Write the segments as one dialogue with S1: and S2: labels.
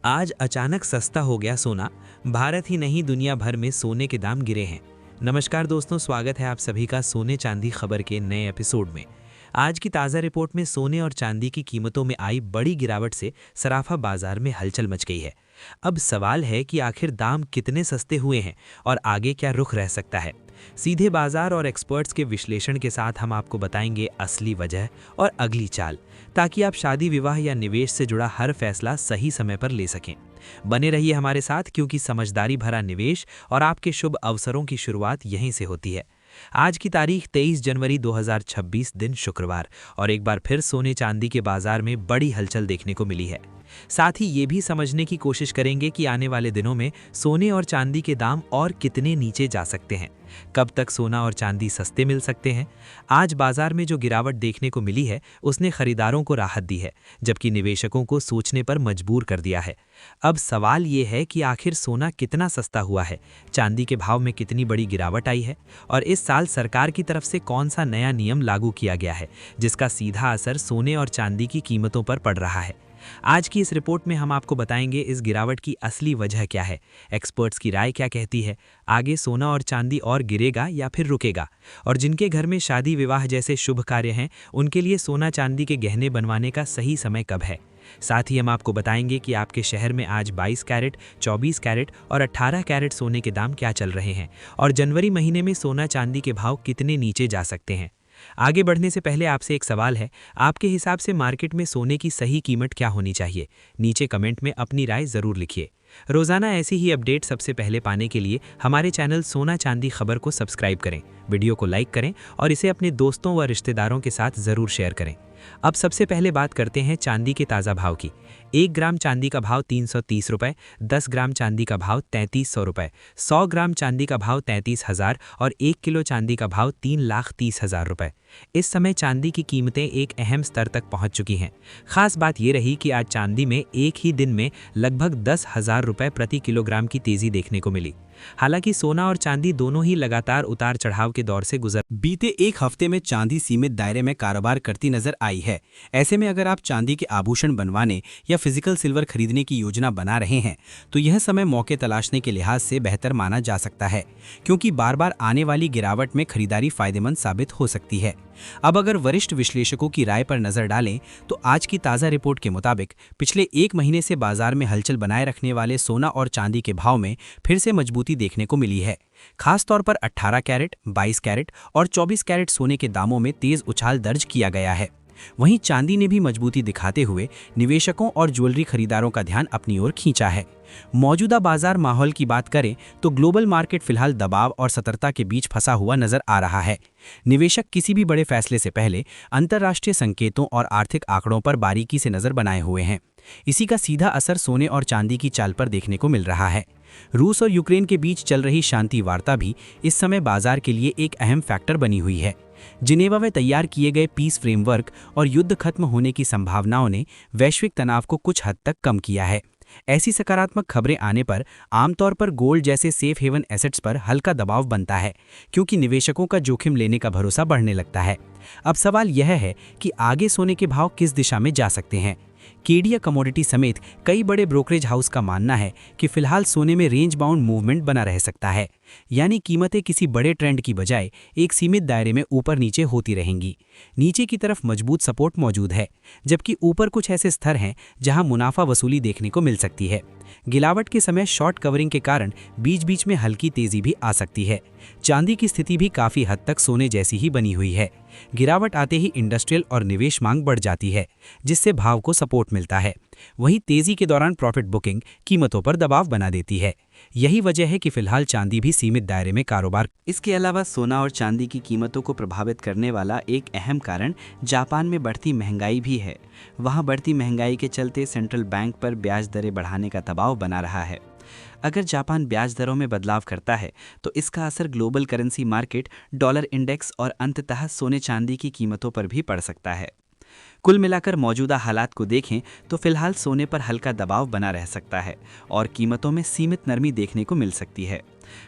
S1: आज अचानक सस्ता हो गया सोना। भारत ही नहीं दुनिया भर में सोने के दाम गिरे हैं। नमस्कार दोस्तों, स्वागत है आप सभी का सोने चांदी खबर के नए एपिसोड में। आज की ताज़ा रिपोर्ट में सोने और चांदी की कीमतों में आई बड़ी गिरावट से सराफा बाजार में हलचल मच गई है। अब सवाल है कि आखिर दाम कितने सस्ते हुए हैं और आगे क्या रुख रह सकता है। सीधे बाजार और एक्सपर्ट्स के विश्लेषण के साथ हम आपको बताएंगे असली वजह और अगली चाल, ताकि आप शादी विवाह या निवेश से जुड़ा हर फैसला सही समय पर ले सकें। बने रहिए हमारे साथ, क्योंकि समझदारी भरा निवेश और आपके शुभ अवसरों की शुरुआत यहीं से होती है। आज की तारीख 23 जनवरी 2026 दिन शुक्रवार, और एक बार फिर सोने चांदी के बाजार में बड़ी हलचल देखने को मिली है। साथ ही ये भी समझने की कोशिश करेंगे कि आने वाले दिनों में सोने और चांदी के दाम और कितने नीचे जा सकते हैं। कब तक सोना और चांदी सस्ते मिल सकते हैं। आज बाजार में जो गिरावट देखने को मिली है उसने खरीदारों को राहत दी है, जबकि निवेशकों को सोचने पर मजबूर कर दिया है। अब सवाल ये है कि आखिर सोना कितना सस्ता हुआ है, चांदी के भाव में कितनी बड़ी गिरावट आई है, और इस साल सरकार की तरफ से कौन सा नया नियम लागू किया गया है जिसका सीधा असर सोने और चांदी की कीमतों पर पड़ रहा है। आज की इस रिपोर्ट में हम आपको बताएंगे इस गिरावट की असली वजह क्या है, एक्सपर्ट्स की राय क्या कहती है, आगे सोना और चांदी और गिरेगा या फिर रुकेगा, और जिनके घर में शादी विवाह जैसे शुभ कार्य हैं उनके लिए सोना चांदी के गहने बनवाने का सही समय कब है। साथ ही हम आपको बताएंगे कि आपके शहर में आज 22 कैरेट, 24 कैरेट और 18 कैरेट सोने के दाम क्या चल रहे हैं, और जनवरी महीने में सोना चांदी के भाव कितने नीचे जा सकते हैं। आगे बढ़ने से पहले आपसे एक सवाल है, आपके हिसाब से मार्केट में सोने की सही कीमत क्या होनी चाहिए? नीचे कमेंट में अपनी राय जरूर लिखिए। रोजाना ऐसी ही अपडेट सबसे पहले पाने के लिए हमारे चैनल सोना चांदी खबर को सब्सक्राइब करें, वीडियो को लाइक करें और इसे अपने दोस्तों व रिश्तेदारों के साथ जरूर शेयर करें। अब सबसे पहले बात करते हैं चांदी के ताज़ा भाव की। 1 ग्राम चांदी का भाव 330 रुपये, 10 ग्राम चांदी का भाव 3300 रुपये, 100 ग्राम चांदी का भाव 33,000 और 1 किलो चांदी का भाव 3,30,000 रुपये। इस समय चांदी की कीमतें एक अहम स्तर तक पहुंच चुकी हैं। खास बात यह रही कि आज चांदी में एक ही दिन में लगभग 10,000 रुपये प्रति किलोग्राम की तेजी देखने को मिली। हालांकि सोना और चांदी दोनों ही लगातार उतार चढ़ाव के दौर से गुजर
S2: बीते एक हफ्ते में चांदी सीमित दायरे में कारोबार करती नजर आई है। ऐसे में अगर आप चांदी के आभूषण बनवाने या फिजिकल सिल्वर खरीदने की योजना बना रहे हैं तो यह समय मौके तलाशने के लिहाज से बेहतर माना जा सकता है, क्योंकि बार बार आने वाली गिरावट में खरीदारी फायदेमंद साबित हो सकती है। अब अगर वरिष्ठ विश्लेषकों की राय पर नजर डालें तो आज की ताज़ा रिपोर्ट के मुताबिक पिछले एक महीने से बाजार में हलचल बनाए रखने वाले सोना और चांदी के भाव में फिर से मजबूती देखने को मिली है। खासतौर पर 18 कैरेट, 22 कैरेट और 24 कैरेट सोने के दामों में तेज उछाल दर्ज किया गया है। वहीं चांदी ने भी मजबूती दिखाते हुए निवेशकों और ज्वेलरी खरीदारों का ध्यान अपनी ओर खींचा है। मौजूदा बाजार माहौल की बात करें तो ग्लोबल मार्केट फिलहाल दबाव और सतर्कता के बीच फंसा हुआ नजर आ रहा है। निवेशक किसी भी बड़े फैसले से पहले अंतर्राष्ट्रीय संकेतों और आर्थिक आंकड़ों पर बारीकी से नजर बनाए हुए हैं। इसी का सीधा असर सोने और चांदी की चाल पर देखने को मिल रहा है। रूस और यूक्रेन के बीच चल रही शांति वार्ता भी इस समय बाजार के लिए एक अहम फैक्टर बनी हुई है। जिनेवा में तैयार किए गए पीस फ्रेमवर्क और युद्ध खत्म होने की संभावनाओं ने वैश्विक तनाव को कुछ हद तक कम किया है। ऐसी सकारात्मक खबरें आने पर आमतौर पर गोल्ड जैसे सेफ हेवन एसेट्स पर हल्का दबाव बनता है, क्योंकि निवेशकों का जोखिम लेने का भरोसा बढ़ने लगता है। अब सवाल यह है कि आगे सोने के भाव किस दिशा में जा सकते हैं। केडिया कमोडिटी समेत कई बड़े ब्रोकरेज हाउस का मानना है कि फिलहाल सोने में रेंज बाउंड मूवमेंट बना रह सकता है, यानी कीमतें किसी बड़े ट्रेंड की बजाय एक सीमित दायरे में ऊपर नीचे होती रहेंगी। नीचे की तरफ मजबूत सपोर्ट मौजूद है, जबकि ऊपर कुछ ऐसे स्तर हैं जहां मुनाफा वसूली देखने को मिल सकती है। गिरावट के समय शॉर्ट कवरिंग के कारण बीच बीच में हल्की तेजी भी आ सकती है। चांदी की स्थिति भी काफी हद तक सोने जैसी ही बनी हुई है। गिरावट आते ही इंडस्ट्रियल और निवेश मांग बढ़ जाती है, जिससे भाव को सपोर्ट मिलता है। वहीं तेजी के दौरान प्रॉफिट बुकिंग कीमतों पर दबाव बना देती है। यही वजह है कि फिलहाल चांदी भी सीमित दायरे में कारोबार।
S3: इसके अलावा सोना और चांदी की कीमतों को प्रभावित करने वाला एक अहम कारण जापान में बढ़ती महंगाई भी है। वहां बढ़ती महंगाई के चलते सेंट्रल बैंक पर ब्याज दरें बढ़ाने का दबाव बना रहा है। अगर जापान ब्याज दरों में बदलाव करता है तो इसका असर global currency market, dollar index और अंततः सोने चांदी की कीमतों पर भी पड़ सकता है। कुल मिलाकर मौजूदा हालात को देखें तो फिलहाल सोने पर हल्का दबाव बना रह सकता है और कीमतों में सीमित नरमी देखने को मिल सकती है।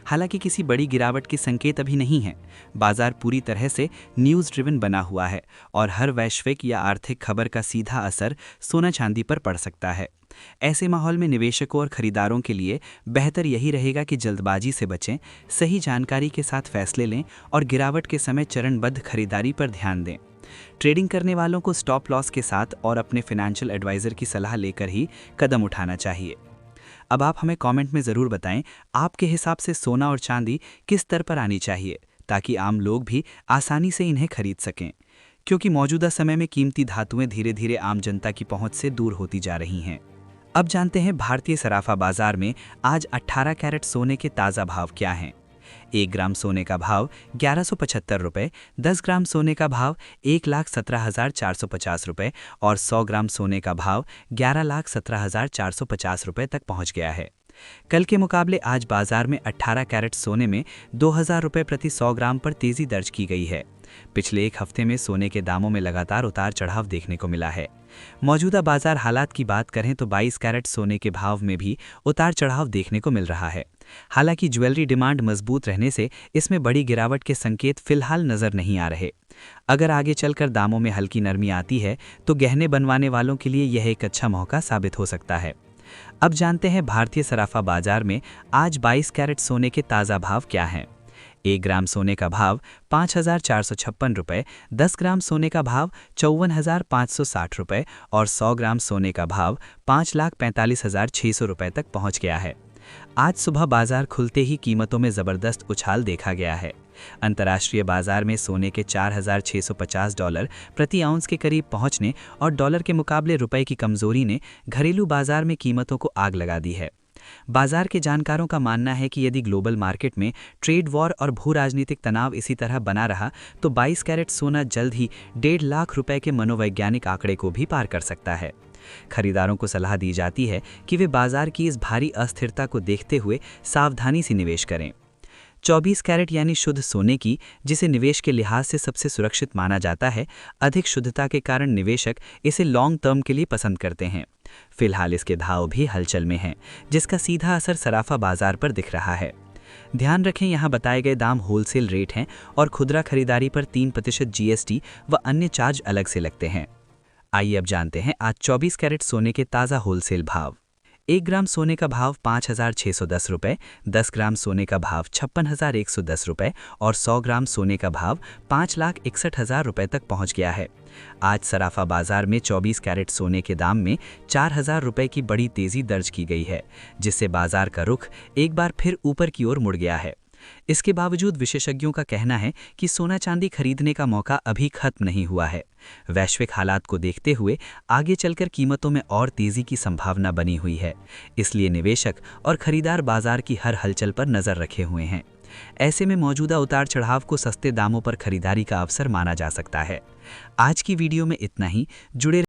S3: हालांकि किसी बड़ी गिरावट के संकेत अभी नहीं है। बाजार पूरी तरह से न्यूज़ ड्रिवन बना हुआ है और हर वैश्विक या आर्थिक खबर का सीधा असर सोना चांदी पर पड़ सकता है। ऐसे माहौल में निवेशकों और खरीदारों के लिए बेहतर यही रहेगा कि जल्दबाजी से बचें, सही जानकारी के साथ फैसले लें और गिरावट के समय चरणबद्ध खरीदारी पर ध्यान दें। ट्रेडिंग करने वालों को स्टॉप लॉस के साथ और अपने फाइनेंशियल एडवाइजर की सलाह लेकर ही कदम उठाना चाहिए। अब आप हमें कमेंट में ज़रूर बताएं, आपके हिसाब से सोना और चांदी किस स्तर पर आनी चाहिए, ताकि आम लोग भी आसानी से इन्हें खरीद सकें, क्योंकि मौजूदा समय में कीमती धातुएं धीरे धीरे आम जनता की पहुंच से दूर होती जा रही हैं। अब जानते हैं भारतीय सराफा बाजार में आज 18 कैरेट सोने के ताज़ा भाव क्या हैं। 1 ग्राम सोने का भाव 1175 रुपये, 10 ग्राम सोने का भाव 1,17,450 रुपये और 100 ग्राम सोने का भाव 11,17,450 रुपये तक पहुंच गया है। कल के मुकाबले आज बाजार में 18 कैरेट सोने में 2,000 रुपये प्रति 100 ग्राम पर तेजी दर्ज की गई है। पिछले एक हफ्ते में सोने के दामों में लगातार उतार चढ़ाव देखने को मिला है। मौजूदा बाजार हालात की बात करें तो 22 कैरेट सोने के भाव में भी उतार चढ़ाव देखने को मिल रहा है। हालांकि ज्वेलरी डिमांड मजबूत रहने से इसमें बड़ी गिरावट के संकेत फिलहाल नजर नहीं आ रहे। अगर आगे चलकर दामों में हल्की नरमी आती है तो गहने बनवाने वालों के लिए यह एक अच्छा मौका साबित हो सकता है। अब जानते हैं भारतीय सराफा बाजार में आज 22 कैरेट सोने के ताज़ा भाव क्या हैं। 1 ग्राम सोने का भाव 5,456 रुपये, 10 ग्राम सोने का भाव 54,560 रुपये और 100 ग्राम सोने का भाव 5,45,600 रुपये तक पहुंच गया है। आज सुबह बाजार खुलते ही कीमतों में ज़बरदस्त उछाल देखा गया है। अंतर्राष्ट्रीय बाजार में सोने के $4,650 प्रति आउंस के करीब पहुंचने और डॉलर के मुकाबले रुपए की कमजोरी ने घरेलू बाजार में कीमतों को आग लगा दी है। बाजार के जानकारों का मानना है कि यदि ग्लोबल मार्केट में ट्रेड वॉर और भू राजनीतिक तनाव इसी तरह बना रहा तो 22 कैरेट सोना जल्द ही 1.5 लाख रुपए के मनोवैज्ञानिक आंकड़े को भी पार कर सकता है। खरीदारों को सलाह दी जाती है कि वे बाजार की इस भारी अस्थिरता को देखते हुए सावधानी से निवेश करें। 24 कैरेट यानी शुद्ध सोने की, जिसे निवेश के लिहाज से सबसे सुरक्षित माना जाता है, अधिक शुद्धता के कारण निवेशक इसे लॉन्ग टर्म के लिए पसंद करते हैं। फिलहाल इसके भाव भी हलचल में हैं, जिसका सीधा असर सराफा बाजार पर दिख रहा है। ध्यान रखें, यहाँ बताए गए दाम होलसेल रेट हैं और खुदरा खरीदारी पर 3% GST व अन्य चार्ज अलग से लगते हैं। आइए अब जानते हैं आज 24 कैरेट सोने के ताज़ा होलसेल भाव। 1 ग्राम सोने का भाव 5,610 रुपये, 10 ग्राम सोने का भाव 56,110 रुपये और 100 ग्राम सोने का भाव 5,61,000 रुपये तक पहुंच गया है। आज सराफा बाजार में 24 कैरेट सोने के दाम में 4,000 रुपये की बड़ी तेज़ी दर्ज की गई है, जिससे बाजार का रुख एक बार फिर ऊपर की ओर मुड़ गया है। इसके बावजूद विशेषज्ञों का कहना है कि सोना चांदी खरीदने का मौका अभी खत्म नहीं हुआ है। वैश्विक हालात को देखते हुए आगे चलकर कीमतों में और तेजी की संभावना बनी हुई है, इसलिए निवेशक और खरीदार बाजार की हर हलचल पर नजर रखे हुए हैं। ऐसे में मौजूदा उतार चढ़ाव को सस्ते दामों पर खरीदारी का अवसर माना जा सकता है। आज की वीडियो में इतना ही। जुड़े